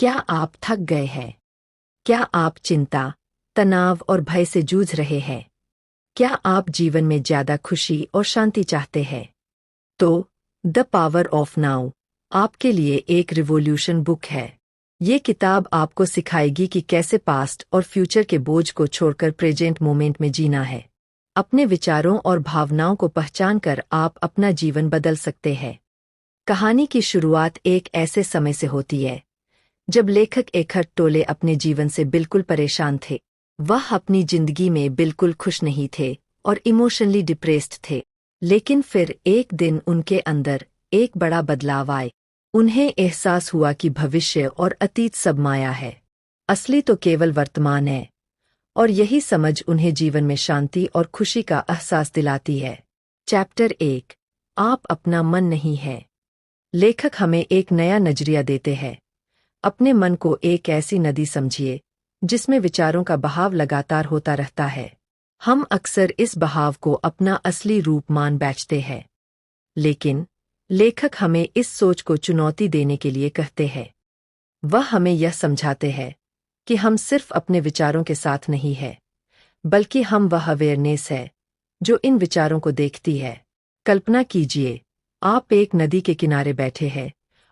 क्या आप थक गए हैं? क्या आप चिंता, तनाव और भय से जूझ रहे हैं? क्या आप जीवन में ज्यादा खुशी और शांति चाहते हैं? तो द पावर ऑफ नाउ आपके लिए एक रिवॉल्यूशन बुक है। ये किताब आपको सिखाएगी कि कैसे पास्ट और फ्यूचर के बोझ को छोड़कर प्रेजेंट मोमेंट में जीना है। अपने विचारों और भावनाओं को पहचानकर आप अपना जीवन बदल सकते हैं। कहानी की शुरुआत एक ऐसे समय से होती है जब लेखक एखर्ट टोले अपने जीवन से बिल्कुल परेशान थे। वह अपनी जिंदगी में बिल्कुल खुश नहीं थे और इमोशनली डिप्रेस्ड थे। लेकिन फिर एक दिन उनके अंदर एक बड़ा बदलाव आए। उन्हें एहसास हुआ कि भविष्य और अतीत सब माया है, असली तो केवल वर्तमान है। और यही समझ उन्हें जीवन में शांति और खुशी का एहसास दिलाती है। चैप्टर 1 आप अपना मन नहीं है। लेखक हमें एक नया नजरिया देते हैं। अपने मन को एक ऐसी नदी समझिए जिसमें विचारों का बहाव लगातार होता रहता है। हम अक्सर इस बहाव को अपना असली रूप मान बैठते हैं। लेकिन लेखक हमें इस सोच को चुनौती देने के लिए कहते हैं। वह हमें यह समझाते हैं कि हम सिर्फ अपने विचारों के साथ नहीं हैं, बल्कि हम वह अवेयरनेस है जो इन विचारों को देखती है। कल्पना कीजिए, आप एक नदी के किनारे बैठे हैं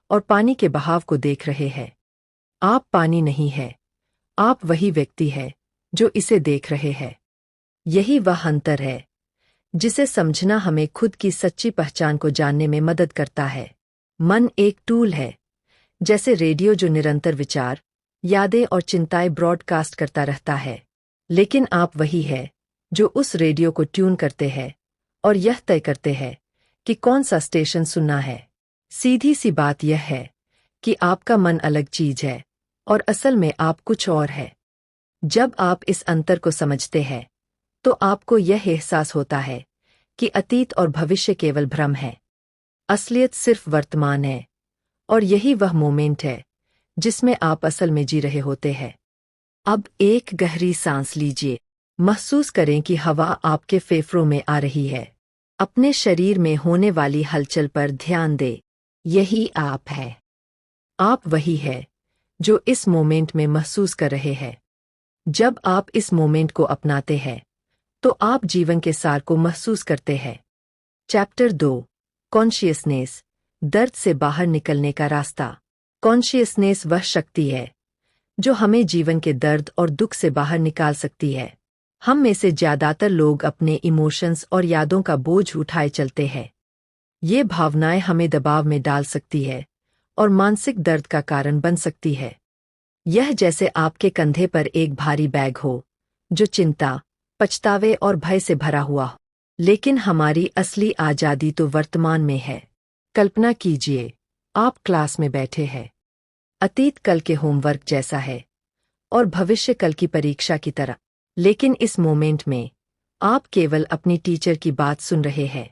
और पानी के बहाव को देख रहे हैं। आप पानी नहीं है, आप वही व्यक्ति है जो इसे देख रहे हैं। यही वह अंतर है जिसे समझना हमें खुद की सच्ची पहचान को जानने में मदद करता है। मन एक टूल है, जैसे रेडियो जो निरंतर विचार, यादें और चिंताएं ब्रॉडकास्ट करता रहता है। लेकिन आप वही है जो उस रेडियो को ट्यून करते हैं और यह तय करते हैं कि कौन सा स्टेशन सुनना है। सीधी सी बात यह है कि आपका मन अलग चीज है और असल में आप कुछ और है। जब आप इस अंतर को समझते हैं तो आपको यह एहसास होता है कि अतीत और भविष्य केवल भ्रम है, असलियत सिर्फ वर्तमान है। और यही वह मोमेंट है जिसमें आप असल में जी रहे होते हैं। अब एक गहरी सांस लीजिए। महसूस करें कि हवा आपके फेफड़ों में आ रही है। अपने शरीर में होने वाली हलचल पर ध्यान दें। यही आप है। आप वही है जो इस मोमेंट में महसूस कर रहे हैं। जब आप इस मोमेंट को अपनाते हैं तो आप जीवन के सार को महसूस करते हैं। चैप्टर 2 कॉन्शियसनेस दर्द से बाहर निकलने का रास्ता। कॉन्शियसनेस वह शक्ति है जो हमें जीवन के दर्द और दुख से बाहर निकाल सकती है। हम में से ज्यादातर लोग अपने इमोशंस और यादों का बोझ उठाए चलते हैं। ये भावनाएं हमें दबाव में डाल सकती है और मानसिक दर्द का कारण बन सकती है। यह जैसे आपके कंधे पर एक भारी बैग हो जो चिंता, पछतावे और भय से भरा हुआ हो। लेकिन हमारी असली आजादी तो वर्तमान में है। कल्पना कीजिए, आप क्लास में बैठे हैं। अतीत कल के होमवर्क जैसा है और भविष्य कल की परीक्षा की तरह। लेकिन इस मोमेंट में आप केवल अपनी टीचर की बात सुन रहे हैं।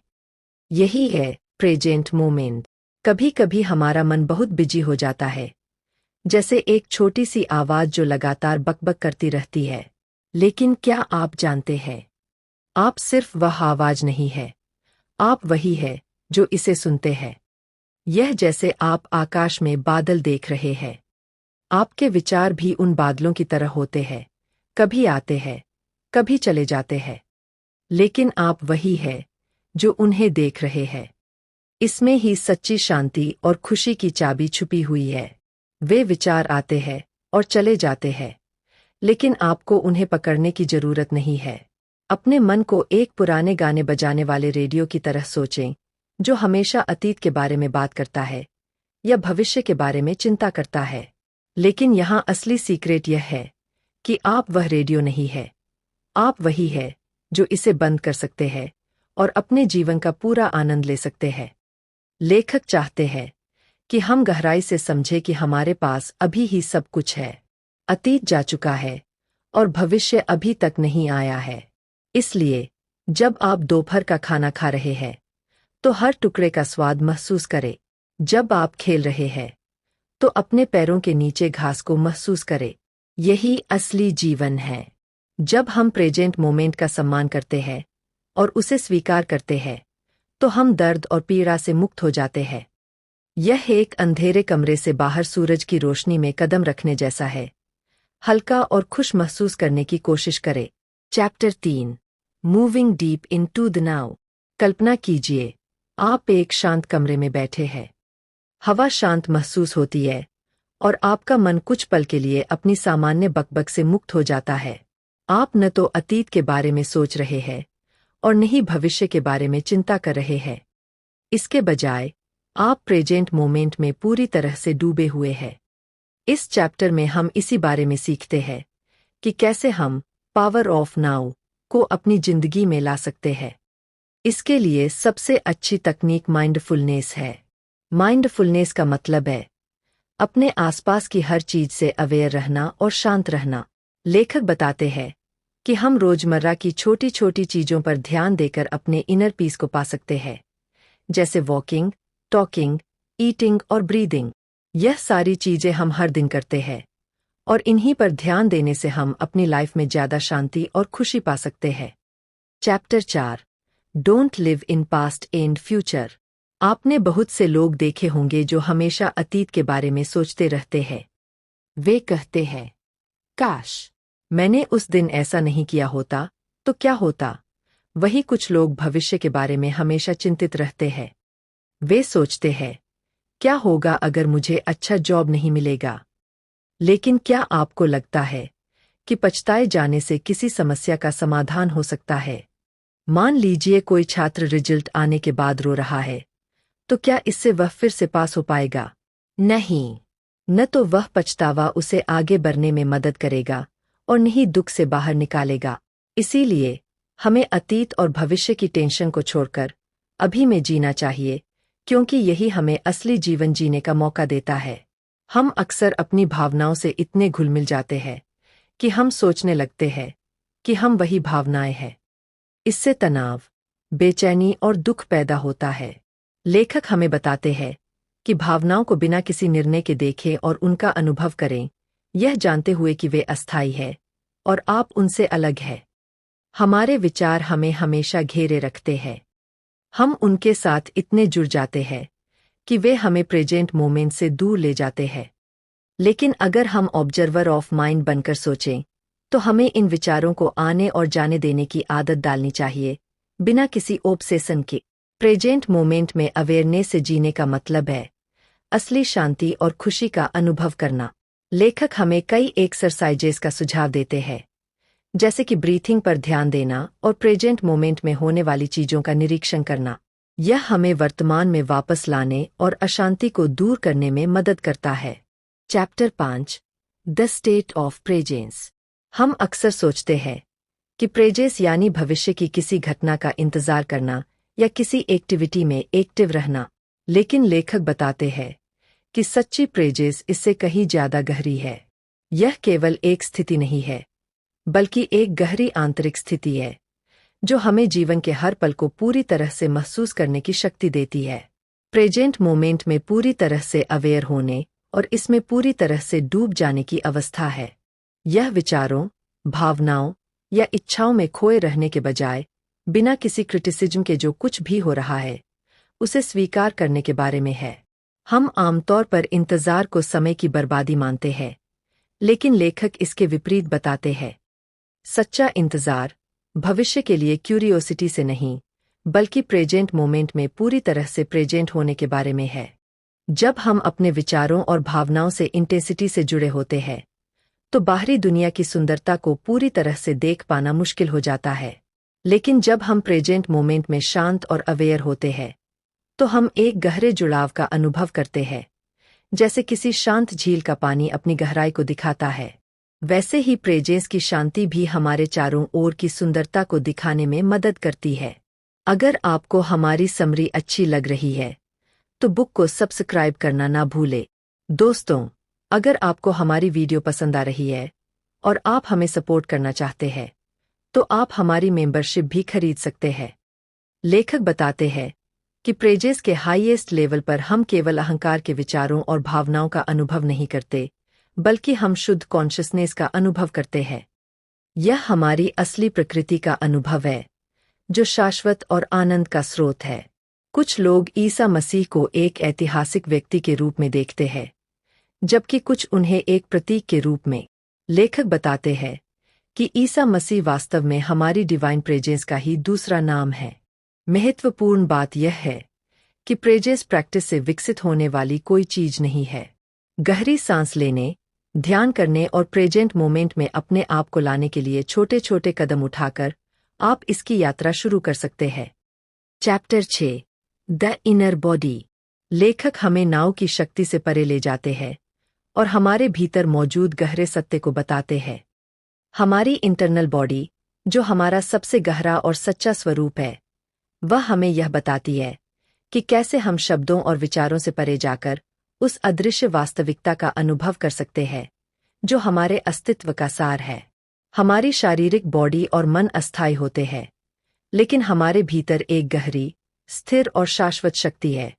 यही है प्रेजेंट मोमेंट। कभी कभी हमारा मन बहुत बिजी हो जाता है, जैसे एक छोटी सी आवाज जो लगातार बकबक करती रहती है। लेकिन क्या आप जानते हैं, आप सिर्फ वह आवाज नहीं है, आप वही है जो इसे सुनते हैं। यह जैसे आप आकाश में बादल देख रहे हैं। आपके विचार भी उन बादलों की तरह होते हैं, कभी आते हैं, कभी चले जाते हैं। लेकिन आप वही है जो उन्हें देख रहे हैं। इसमें ही सच्ची शांति और खुशी की चाबी छुपी हुई है। वे विचार आते हैं और चले जाते हैं, लेकिन आपको उन्हें पकड़ने की जरूरत नहीं है। अपने मन को एक पुराने गाने बजाने वाले रेडियो की तरह सोचें जो हमेशा अतीत के बारे में बात करता है या भविष्य के बारे में चिंता करता है। लेकिन यहाँ असली सीक्रेट यह है कि आप वह रेडियो नहीं है, आप वही है जो इसे बंद कर सकते हैं और अपने जीवन का पूरा आनंद ले सकते हैं। लेखक चाहते हैं कि हम गहराई से समझें कि हमारे पास अभी ही सब कुछ है। अतीत जा चुका है और भविष्य अभी तक नहीं आया है। इसलिए जब आप दोपहर का खाना खा रहे हैं तो हर टुकड़े का स्वाद महसूस करें। जब आप खेल रहे हैं तो अपने पैरों के नीचे घास को महसूस करें। यही असली जीवन है। जब हम प्रेजेंट मोमेंट का सम्मान करते हैं और उसे स्वीकार करते हैं तो हम दर्द और पीड़ा से मुक्त हो जाते हैं। यह एक अंधेरे कमरे से बाहर सूरज की रोशनी में कदम रखने जैसा है। हल्का और खुश महसूस करने की कोशिश करें। Chapter 3 moving deep into the now. कल्पना कीजिए, आप एक शांत कमरे में बैठे हैं। हवा शांत महसूस होती है और आपका मन कुछ पल के लिए अपनी सामान्य बकबक से मुक्त हो जाता है। आप न तो अतीत के बारे में सोच रहे हैं और न ही भविष्य के बारे में चिंता कर रहे हैं। इसके बजाय आप प्रेजेंट मोमेंट में पूरी तरह से डूबे हुए हैं। इस चैप्टर में हम इसी बारे में सीखते हैं कि कैसे हम पावर ऑफ नाउ को अपनी जिंदगी में ला सकते हैं। इसके लिए सबसे अच्छी तकनीक माइंडफुलनेस है। माइंडफुलनेस का मतलब है अपने आसपास की हर चीज से अवेयर रहना और शांत रहना। लेखक बताते हैं कि हम रोजमर्रा की छोटी छोटी चीजों पर ध्यान देकर अपने इनर पीस को पा सकते हैं, जैसे वॉकिंग, टॉकिंग, ईटिंग और ब्रीदिंग। यह सारी चीजें हम हर दिन करते हैं और इन्हीं पर ध्यान देने से हम अपनी लाइफ में ज्यादा शांति और खुशी पा सकते हैं। Chapter 4 don't live in past and future. आपने बहुत से लोग देखे होंगे जो हमेशा अतीत के बारे में सोचते रहते हैं। वे कहते हैं, काश मैंने उस दिन ऐसा नहीं किया होता तो क्या होता। वही कुछ लोग भविष्य के बारे में हमेशा चिंतित रहते हैं। वे सोचते हैं, क्या होगा अगर मुझे अच्छा जॉब नहीं मिलेगा। लेकिन क्या आपको लगता है कि पछताए जाने से किसी समस्या का समाधान हो सकता है? मान लीजिए कोई छात्र रिजल्ट आने के बाद रो रहा है, तो क्या इससे वह फिर से पास हो पाएगा? नहीं। न तो वह पछतावा उसे आगे बढ़ने में मदद करेगा और न ही दुख से बाहर निकालेगा। इसीलिए हमें अतीत और भविष्य की टेंशन को छोड़कर अभी में जीना चाहिए, क्योंकि यही हमें असली जीवन जीने का मौका देता है। हम अक्सर अपनी भावनाओं से इतने घुल मिल जाते हैं कि हम सोचने लगते हैं कि हम वही भावनाएं हैं। इससे तनाव, बेचैनी और दुख पैदा होता है। लेखक हमें बताते हैं कि भावनाओं को बिना किसी निर्णय के देखें और उनका अनुभव करें, यह जानते हुए कि वे अस्थायी है और आप उनसे अलग हैं। हमारे विचार हमें हमेशा घेरे रखते हैं। हम उनके साथ इतने जुड़ जाते हैं कि वे हमें प्रेजेंट मोमेंट से दूर ले जाते हैं। लेकिन अगर हम ऑब्जर्वर ऑफ माइंड बनकर सोचें, तो हमें इन विचारों को आने और जाने देने की आदत डालनी चाहिए, बिना किसी ऑब्सेशन के। प्रेजेंट मोमेंट में अवेयरनेस से जीने का मतलब है असली शांति और खुशी का अनुभव करना। लेखक हमें कई एक्सरसाइजेस का सुझाव देते हैं, जैसे कि ब्रीथिंग पर ध्यान देना और प्रेजेंट मोमेंट में होने वाली चीजों का निरीक्षण करना। यह हमें वर्तमान में वापस लाने और अशांति को दूर करने में मदद करता है। Chapter 5 the state of presence. हम अक्सर सोचते हैं कि प्रेजेंस यानी भविष्य की किसी घटना का इंतजार करना या किसी एक्टिविटी में एक्टिव रहना। लेकिन लेखक बताते हैं कि सच्ची प्रेजेंस इससे कहीं ज्यादा गहरी है। यह केवल एक स्थिति नहीं है, बल्कि एक गहरी आंतरिक स्थिति है जो हमें जीवन के हर पल को पूरी तरह से महसूस करने की शक्ति देती है। प्रेजेंट मोमेंट में पूरी तरह से अवेयर होने और इसमें पूरी तरह से डूब जाने की अवस्था है। यह विचारों, भावनाओं या इच्छाओं में खोए रहने के बजाय बिना किसी क्रिटिसिज्म के जो कुछ भी हो रहा है उसे स्वीकार करने के बारे में है। हम आमतौर पर इंतजार को समय की बर्बादी मानते हैं, लेकिन लेखक इसके विपरीत बताते हैं। सच्चा इंतजार भविष्य के लिए क्यूरियोसिटी से नहीं, बल्कि प्रेजेंट मोमेंट में पूरी तरह से प्रेजेंट होने के बारे में है। जब हम अपने विचारों और भावनाओं से इंटेंसिटी से जुड़े होते हैं, तो बाहरी दुनिया की सुंदरता को पूरी तरह से देख पाना मुश्किल हो जाता है। लेकिन जब हम प्रेजेंट मोमेंट में शांत और अवेयर होते हैं, तो हम एक गहरे जुड़ाव का अनुभव करते हैं, जैसे किसी शांत झील का पानी अपनी गहराई को दिखाता है। वैसे ही प्रेजेंस की शांति भी हमारे चारों ओर की सुंदरता को दिखाने में मदद करती है। अगर आपको हमारी समरी अच्छी लग रही है, तो बुक को सब्सक्राइब करना ना भूले। दोस्तों, अगर आपको हमारी वीडियो पसंद आ रही है और आप हमें सपोर्ट करना चाहते हैं, तो आप हमारी मेंबरशिप भी खरीद सकते हैं। लेखक बताते हैं कि प्रेजेंस के हाईएस्ट लेवल पर हम केवल अहंकार के विचारों और भावनाओं का अनुभव नहीं करते, बल्कि हम शुद्ध कॉन्शियसनेस का अनुभव करते हैं। यह हमारी असली प्रकृति का अनुभव है, जो शाश्वत और आनंद का स्रोत है। कुछ लोग ईसा मसीह को एक ऐतिहासिक व्यक्ति के रूप में देखते हैं, जबकि कुछ उन्हें एक प्रतीक के रूप में। लेखक बताते हैं कि ईसा मसीह वास्तव में हमारी डिवाइन प्रेजेंस का ही दूसरा नाम है। महत्वपूर्ण बात यह है कि प्रेजेंस प्रैक्टिस से विकसित होने वाली कोई चीज नहीं है। गहरी सांस लेने, ध्यान करने और प्रेजेंट मोमेंट में अपने आप को लाने के लिए छोटे छोटे कदम उठाकर आप इसकी यात्रा शुरू कर सकते हैं। Chapter 6 the inner body. लेखक हमें नाव की शक्ति से परे ले जाते हैं और हमारे भीतर मौजूद गहरे सत्य को बताते हैं। हमारी इंटरनल बॉडी, जो हमारा सबसे गहरा और सच्चा स्वरूप है, वह हमें यह बताती है कि कैसे हम शब्दों और विचारों से परे जाकर उस अदृश्य वास्तविकता का अनुभव कर सकते हैं जो हमारे अस्तित्व का सार है। हमारी शारीरिक बॉडी और मन अस्थायी होते हैं, लेकिन हमारे भीतर एक गहरी, स्थिर और शाश्वत शक्ति है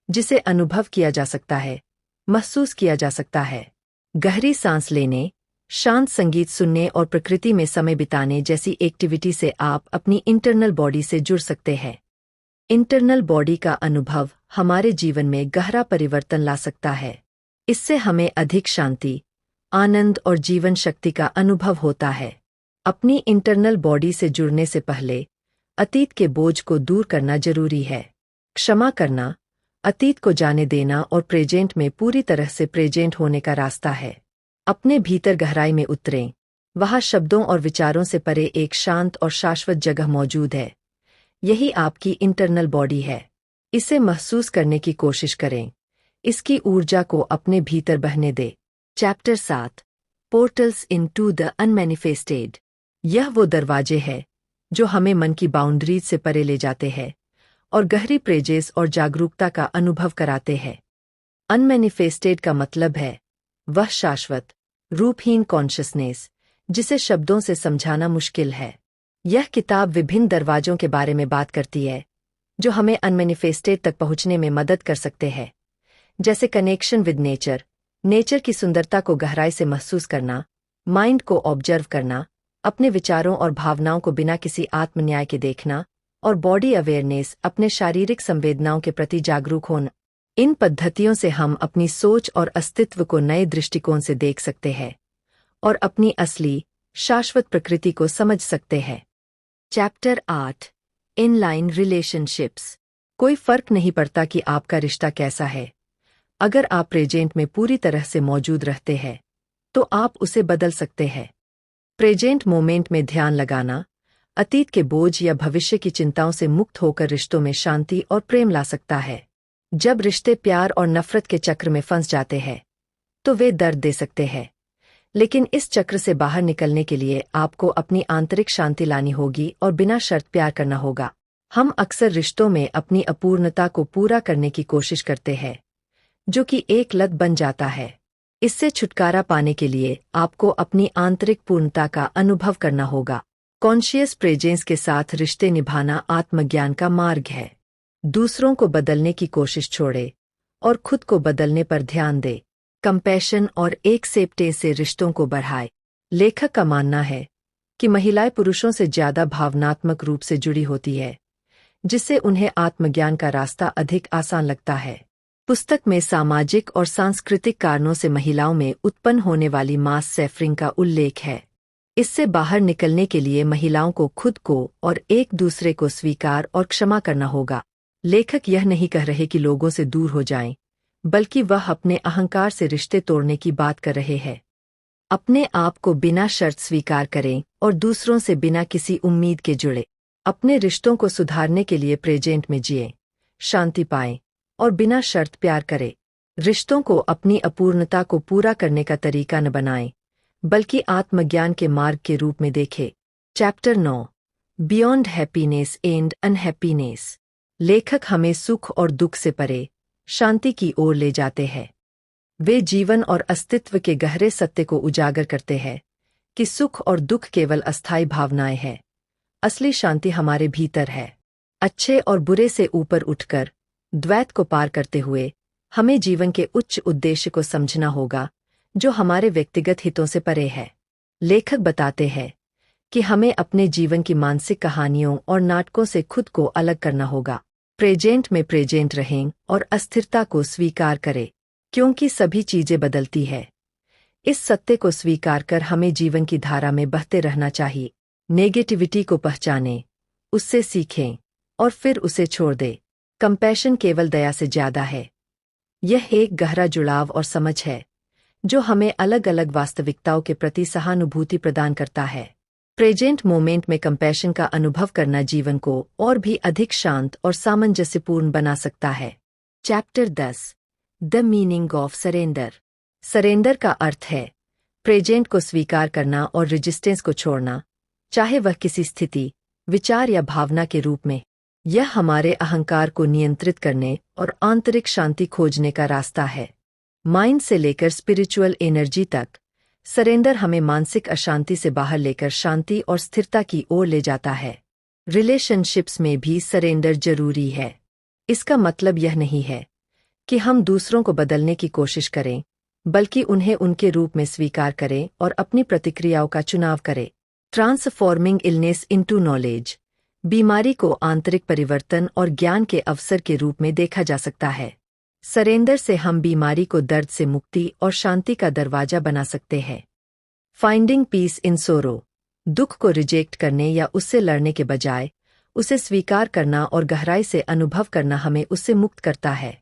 जिसे अनुभव किया जा सकता है, महसूस किया जा सकता है। गहरी सांस लेने, शांत संगीत सुनने और प्रकृति में समय बिताने जैसी एक्टिविटी से आप अपनी इंटरनल बॉडी से जुड़ सकते हैं। इंटरनल बॉडी का अनुभव हमारे जीवन में गहरा परिवर्तन ला सकता है। इससे हमें अधिक शांति, आनंद और जीवन शक्ति का अनुभव होता है। अपनी इंटरनल बॉडी से जुड़ने से पहले अतीत के बोझ को दूर करना जरूरी है। क्षमा करना, अतीत को जाने देना और प्रेजेंट में पूरी तरह से प्रेजेंट होने का रास्ता है। अपने भीतर गहराई में उतरें। वहाँ शब्दों और विचारों से परे एक शांत और शाश्वत जगह मौजूद है। यही आपकी इंटरनल बॉडी है। इसे महसूस करने की कोशिश करें। इसकी ऊर्जा को अपने भीतर बहने दे। Chapter 7 portals into the unmanifested. यह वो दरवाजे हैं जो हमें मन की बाउंड्रीज से परे ले जाते हैं और गहरी प्रेजेंस और जागरूकता का अनुभव कराते हैं। अनमैनिफेस्टेड का मतलब है वह शाश्वत, रूपहीन कॉन्शियसनेस जिसे शब्दों से समझाना मुश्किल है। यह किताब विभिन्न दरवाजों के बारे में बात करती है जो हमें अनमैनिफेस्टेड तक पहुंचने में मदद कर सकते हैं, जैसे कनेक्शन विद नेचर, नेचर की सुंदरता को गहराई से महसूस करना, माइंड को ऑब्जर्व करना, अपने विचारों और भावनाओं को बिना किसी आत्मन्याय के देखना, और बॉडी अवेयरनेस, अपने शारीरिक संवेदनाओं के प्रति जागरूक होना। इन पद्धतियों से हम अपनी सोच और अस्तित्व को नए दृष्टिकोण से देख सकते हैं और अपनी असली, शाश्वत प्रकृति को समझ सकते हैं। Chapter 8 inline relationships. कोई फर्क नहीं पड़ता कि आपका रिश्ता कैसा है, अगर आप प्रेजेंट में पूरी तरह से मौजूद रहते हैं तो आप उसे बदल सकते हैं। प्रेजेंट मोमेंट में ध्यान लगाना, अतीत के बोझ या भविष्य की चिंताओं से मुक्त होकर रिश्तों में शांति और प्रेम ला सकता है। जब रिश्ते प्यार और नफरत के चक्र में फंस जाते हैं तो वे दर्द दे सकते हैं, लेकिन इस चक्र से बाहर निकलने के लिए आपको अपनी आंतरिक शांति लानी होगी और बिना शर्त प्यार करना होगा। हम अक्सर रिश्तों में अपनी अपूर्णता को पूरा करने की कोशिश करते हैं, जो कि एक लत बन जाता है। इससे छुटकारा पाने के लिए आपको अपनी आंतरिक पूर्णता का अनुभव करना होगा। कॉन्शियस प्रेजेंस के साथ रिश्ते निभाना आत्मज्ञान का मार्ग है। दूसरों को बदलने की कोशिश छोड़े और खुद को बदलने पर ध्यान दे। कंपैशन और एक्सेप्टेंस से रिश्तों को बढ़ाए। लेखक का मानना है कि महिलाएं पुरुषों से ज्यादा भावनात्मक रूप से जुड़ी होती है, जिससे उन्हें आत्मज्ञान का रास्ता अधिक आसान लगता है। पुस्तक में सामाजिक और सांस्कृतिक कारणों से महिलाओं में उत्पन्न होने वाली मास सफरिंग का उल्लेख है। इससे बाहर निकलने के लिए महिलाओं को खुद को और एक दूसरे को स्वीकार और क्षमा करना होगा। लेखक यह नहीं कह रहे कि लोगों से दूर हो जाएं, बल्कि वह अपने अहंकार से रिश्ते तोड़ने की बात कर रहे हैं। अपने आप को बिना शर्त स्वीकार करें और दूसरों से बिना किसी उम्मीद के जुड़े। अपने रिश्तों को सुधारने के लिए प्रेजेंट में जिएं, शांति पाएं और बिना शर्त प्यार करें। रिश्तों को अपनी अपूर्णता को पूरा करने का तरीका न बनाएं, बल्कि आत्मज्ञान के मार्ग के रूप में देखें। Chapter 9 beyond happiness and unhappiness. लेखक हमें सुख और दुख से परे शांति की ओर ले जाते हैं। वे जीवन और अस्तित्व के गहरे सत्य को उजागर करते हैं कि सुख और दुख केवल अस्थायी भावनाएं हैं। असली शांति हमारे भीतर है। अच्छे और बुरे से ऊपर उठकर द्वैत को पार करते हुए हमें जीवन के उच्च उद्देश्य को समझना होगा, जो हमारे व्यक्तिगत हितों से परे है। लेखक बताते हैं कि हमें अपने जीवन की मानसिक कहानियों और नाटकों से खुद को अलग करना होगा। प्रेजेंट में प्रेजेंट रहें और अस्थिरता को स्वीकार करें, क्योंकि सभी चीजें बदलती है। इस सत्य को स्वीकार कर हमें जीवन की धारा में बहते रहना चाहिए। नेगेटिविटी को पहचानें, उससे सीखें और फिर उसे छोड़ दें। कंपैशन केवल दया से ज्यादा है। यह एक गहरा जुड़ाव और समझ है जो हमें अलग अलग वास्तविकताओं के प्रति सहानुभूति प्रदान करता है। प्रेजेंट मोमेंट में कंपैशन का अनुभव करना जीवन को और भी अधिक शांत और सामंजस्यपूर्ण बना सकता है। Chapter 10 the meaning of surrender. Surrender का अर्थ है प्रेजेंट को स्वीकार करना और रेजिस्टेंस को छोड़ना, चाहे वह किसी स्थिति, विचार या भावना के रूप में। यह हमारे अहंकार को नियंत्रित करने और आंतरिक शांति खोजने का रास्ता है। माइंड से लेकर स्पिरिचुअल एनर्जी तक, सरेंडर हमें मानसिक अशांति से बाहर लेकर शांति और स्थिरता की ओर ले जाता है। रिलेशनशिप्स में भी सरेंडर जरूरी है। इसका मतलब यह नहीं है कि हम दूसरों को बदलने की कोशिश करें, बल्कि उन्हें उनके रूप में स्वीकार करें और अपनी प्रतिक्रियाओं का चुनाव करें। Transforming illness into knowledge. बीमारी को आंतरिक परिवर्तन और ज्ञान के अवसर के रूप में देखा जा सकता है। सरेंडर से हम बीमारी को दर्द से मुक्ति और शांति का दरवाजा बना सकते हैं। फाइंडिंग पीस इन सोरो। दुख को रिजेक्ट करने या उससे लड़ने के बजाय उसे स्वीकार करना और गहराई से अनुभव करना हमें उससे मुक्त करता है।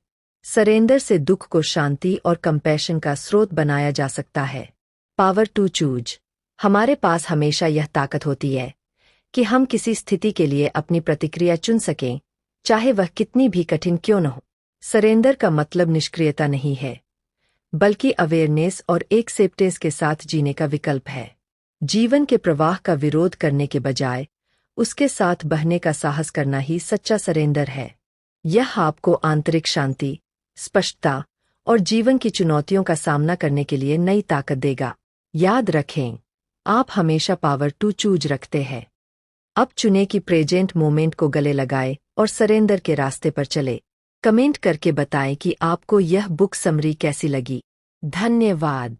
सरेंडर से दुख को शांति और कंपैशन का स्रोत बनाया जा सकता है। Power to choose. हमारे पास हमेशा यह ताकत होती है कि हम किसी स्थिति के लिए अपनी प्रतिक्रिया चुन सकें, चाहे वह कितनी भी कठिन क्यों न हो। सरेंडर का मतलब निष्क्रियता नहीं है, बल्कि अवेयरनेस और एक्सेप्टेंस के साथ जीने का विकल्प है। जीवन के प्रवाह का विरोध करने के बजाय उसके साथ बहने का साहस करना ही सच्चा सरेंडर है। यह आपको आंतरिक शांति, स्पष्टता और जीवन की चुनौतियों का सामना करने के लिए नई ताकत देगा। याद रखें, आप हमेशा पावर टू चूज रखते हैं। अब चुने कि प्रेजेंट मोमेंट को गले लगाए और सरेंडर के रास्ते पर चले। कमेंट करके बताएं कि आपको यह बुक समरी कैसी लगी। धन्यवाद।